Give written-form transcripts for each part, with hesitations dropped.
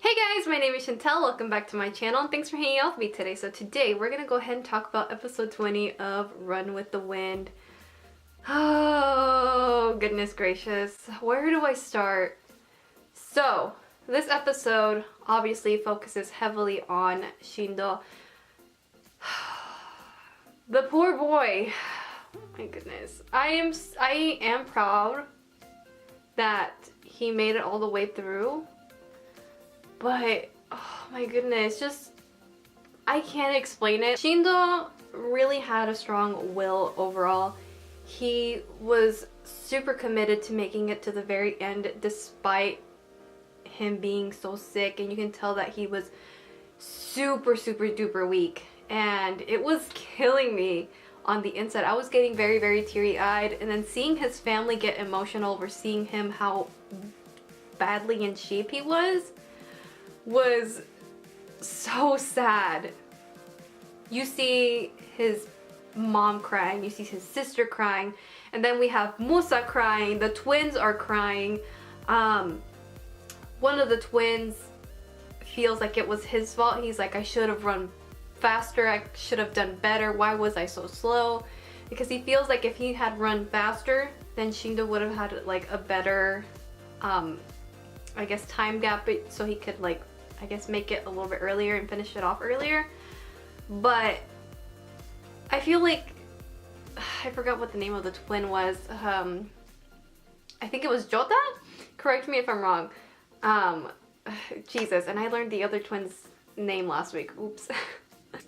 Hey guys, my name is Chantel. Welcome back to my channel and thanks for hanging out with me today. So today we're gonna go ahead and talk about episode 20 of Run with the Wind. Oh, goodness gracious. Where do I start? So, this episode obviously focuses heavily on Shindo. The poor boy. My goodness. I am proud that he made it all the way through. But, oh my goodness, just, I can't explain it. Shindo really had a strong will overall. He was super committed to making it to the very end despite him being so sick, and you can tell that he was super duper weak, and it was killing me on the inside. I was getting very teary-eyed, and then seeing his family get emotional over seeing him how badly in shape he was so sad. You see his mom crying, you see his sister crying, and then we have Musa crying, the twins are crying. One of the twins feels like it was his fault. He's like, I should have run faster, I should have done better, why was I so slow? Because he feels like if he had run faster, then Shindo would have had like a better I guess time gap, so he could like, I guess, make it a little bit earlier and finish it off earlier. But I feel like, I forgot what the name of the twin was. I think it was Jota? Correct me if I'm wrong. Jesus, and I learned the other twin's name last week. Oops.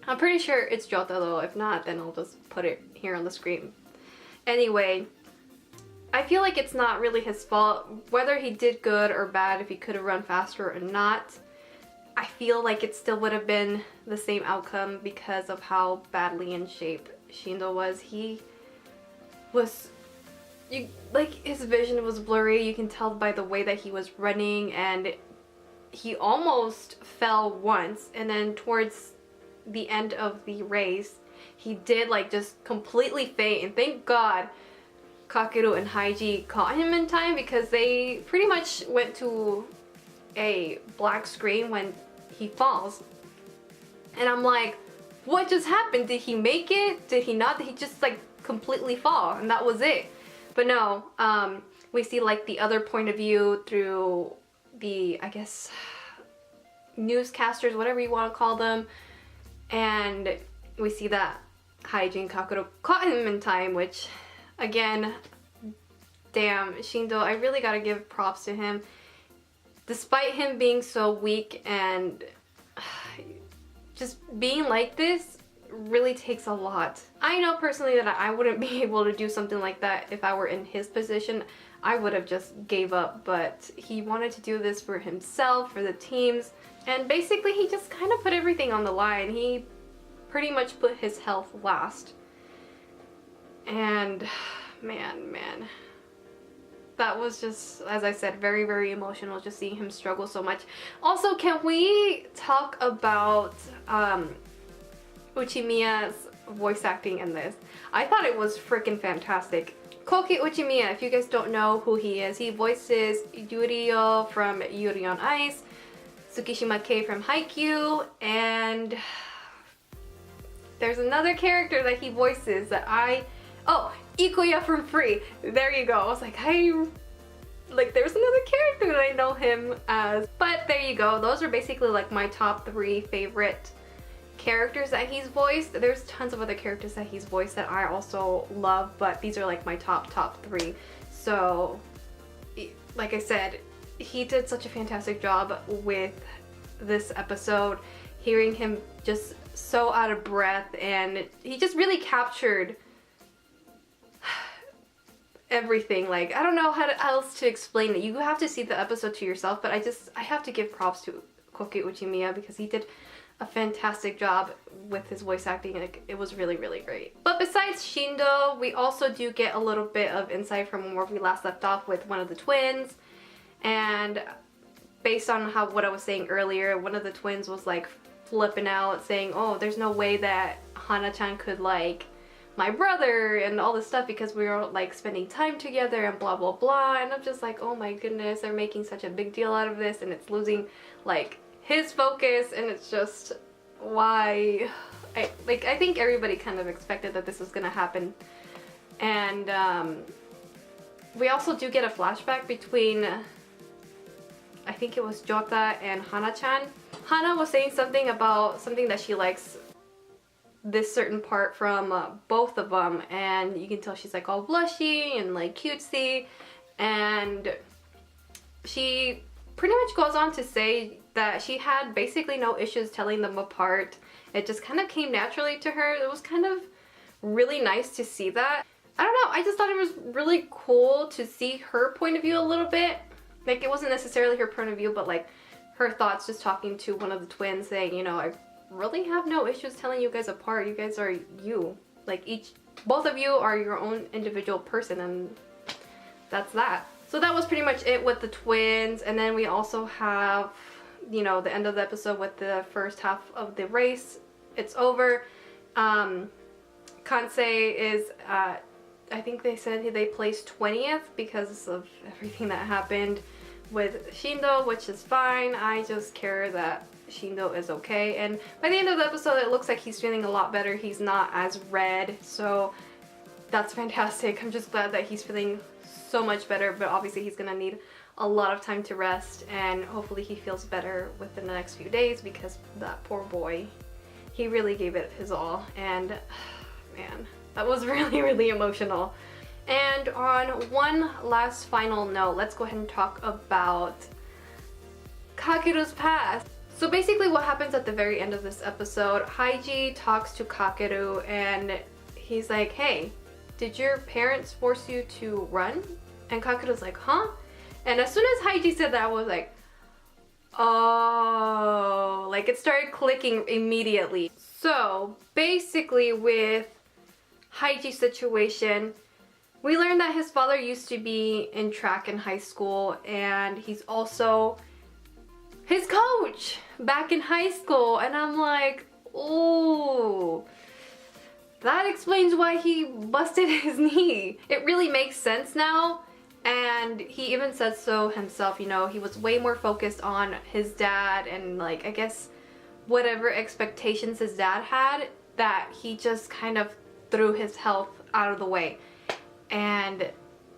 I'm pretty sure it's Jota though. If not, then I'll just put it here on the screen. Anyway, I feel like it's not really his fault, whether he did good or bad, if he could have run faster or not. I feel like it still would have been the same outcome because of how badly in shape Shindo was. He was, like, his vision was blurry. You can tell by the way that he was running, and he almost fell once, and then towards the end of the race, he did like just completely faint, and thank God Kakeru and Haiji caught him in time, because they pretty much went to a black screen when he falls. And I'm like, what just happened? Did he make it? Did he not? Did he just like completely fall and that was it? But no, we see like the other point of view through the, I guess, newscasters, whatever you want to call them. And we see that Haiji and Kakeru caught him in time, which, again, damn, Shindo, I really gotta give props to him. Despite him being so weak and just being like this really takes a lot. I know personally that I wouldn't be able to do something like that if I were in his position. I would have just gave up, but he wanted to do this for himself, for the teams, and basically he just kind of put everything on the line. He pretty much put his health last. And man, that was just, as I said, very emotional, just seeing him struggle so much. Also, can we talk about Uchimiya's voice acting in this? I thought it was freaking fantastic. Koki Uchimiya, if you guys don't know who he is, he voices Yurio from Yuri on Ice, Tsukishima Kei from Haikyuu, and there's another character that he voices that oh, Ikuya from Free. There you go. I was like, there's another character that I know him as. But there you go. Those are basically like my top 3 favorite characters that he's voiced. There's tons of other characters that he's voiced that I also love, but these are like my top 3. So, like I said, he did such a fantastic job with this episode. Hearing him just so out of breath, and he just really captured everything. Like, I don't know how else to explain it. You have to see the episode to yourself, but I have to give props to Koki Uchimiya because he did a fantastic job with his voice acting. Like, it was really great. But besides Shindo, we also do get a little bit of insight from where we last left off with one of the twins. And based on what I was saying earlier, one of the twins was like flipping out, saying, oh, there's no way that Hana-chan could like my brother and all this stuff because we were like spending time together and blah blah blah. And I'm just like, oh my goodness, they're making such a big deal out of this, and it's losing like his focus, and it's just why I think everybody kind of expected that this was gonna happen. And we also do get a flashback between, I think it was Jota and Hana-chan. Hana was saying something about something that she likes this certain part from both of them, and you can tell she's like all blushy and like cutesy, and she pretty much goes on to say that she had basically no issues telling them apart. It just kind of came naturally to her. It was kind of really nice to see that. I don't know, I just thought it was really cool to see her point of view a little bit. Like, it wasn't necessarily her point of view, but like her thoughts, just talking to one of the twins, saying, you know, I really have no issues telling you guys apart. You guys are you. Like, both of you are your own individual person, and that's that. So that was pretty much it with the twins. And then we also have, you know, the end of the episode with the first half of the race. It's over. Kaze is, I think they said they placed 20th because of everything that happened with Shindo, which is fine. I just care that Shindo is okay. And by the end of the episode, it looks like he's feeling a lot better. He's not as red, so that's fantastic. I'm just glad that he's feeling so much better, but obviously he's gonna need a lot of time to rest, and hopefully he feels better within the next few days, because that poor boy, he really gave it his all. And man, that was really, really emotional. And on one last final note, let's go ahead and talk about Kakeru's past. So basically what happens at the very end of this episode, Haiji talks to Kakeru and he's like, hey, did your parents force you to run? And Kakeru's like, huh? And as soon as Haiji said that, I was like, oh, like it started clicking immediately. So basically with Haiji's situation, we learned that his father used to be in track in high school, and he's also his coach back in high school. And I'm like, oh, that explains why he busted his knee. It really makes sense now. And he even said so himself, you know, he was way more focused on his dad and like, I guess, whatever expectations his dad had, that he just kind of threw his health out of the way. And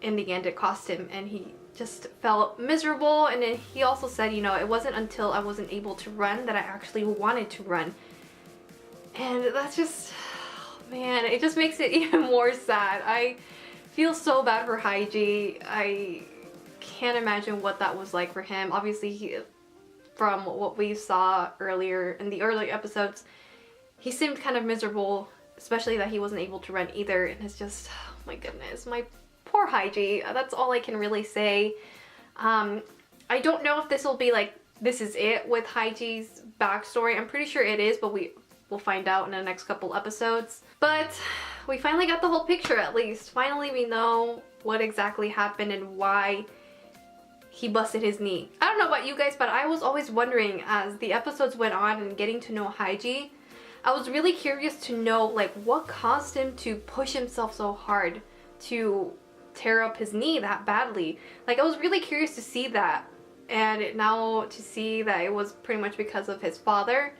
in the end, it cost him, and he just felt miserable. And then he also said, you know, it wasn't until I wasn't able to run that I actually wanted to run. And that's just, man, it just makes it even more sad. I feel so bad for Haiji. I can't imagine what that was like for him. Obviously, from what we saw earlier in the early episodes, he seemed kind of miserable, especially that he wasn't able to run either. And it's just, oh my goodness, my poor Haiji. That's all I can really say. I don't know if this will be like, this is it with Haiji's backstory. I'm pretty sure it is, but we'll find out in the next couple episodes. But we finally got the whole picture at least. Finally we know what exactly happened and why he busted his knee. I don't know about you guys, but I was always wondering as the episodes went on and getting to know Haiji, I was really curious to know like what caused him to push himself so hard to tear up his knee that badly. Like, I was really curious to see that, and now to see that it was pretty much because of his father.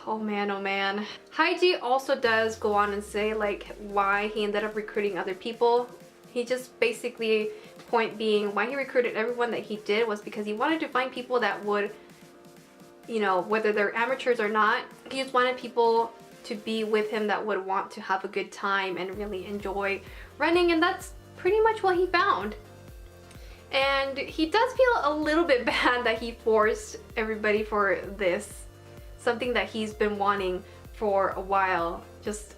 Oh man, oh man. Haiji also does go on and say like why he ended up recruiting other people. He just basically, point being, why he recruited everyone that he did was because he wanted to find people that would, you know, whether they're amateurs or not, he just wanted people to be with him that would want to have a good time and really enjoy running, and that's pretty much what he found. And he does feel a little bit bad that he forced everybody for this, something that he's been wanting for a while, just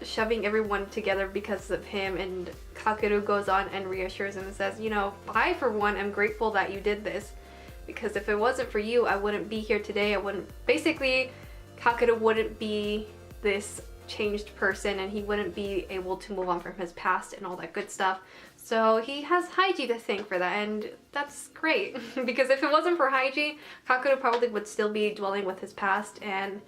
shoving everyone together because of him. And Kakeru goes on and reassures him and says, you know, I for one am grateful that you did this, because if it wasn't for you, I wouldn't be here today. I wouldn't, basically, Kakeru wouldn't be this changed person, and he wouldn't be able to move on from his past and all that good stuff. So he has Haiji to thank for that, and that's great. Because if it wasn't for Haiji, Kakeru probably would still be dwelling with his past and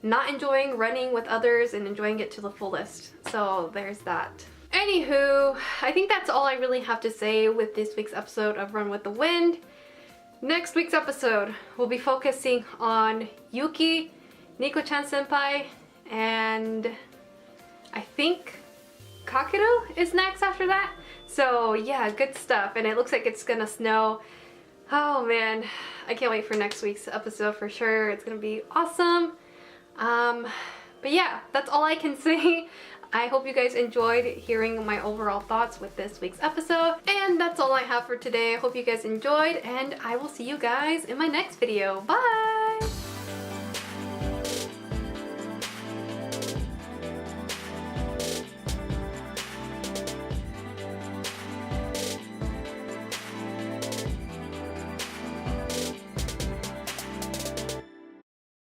not enjoying running with others and enjoying it to the fullest. So there's that. Anywho, I think that's all I really have to say with this week's episode of Run with the Wind. Next week's episode, we'll be focusing on Yuki, Nico-chan senpai, and I think Kakeru is next after that. So yeah, good stuff. And it looks like it's gonna snow. Oh man, I can't wait for next week's episode for sure. It's gonna be awesome. But yeah, that's all I can say. I hope you guys enjoyed hearing my overall thoughts with this week's episode. And that's all I have for today. I hope you guys enjoyed, and I will see you guys in my next video. Bye!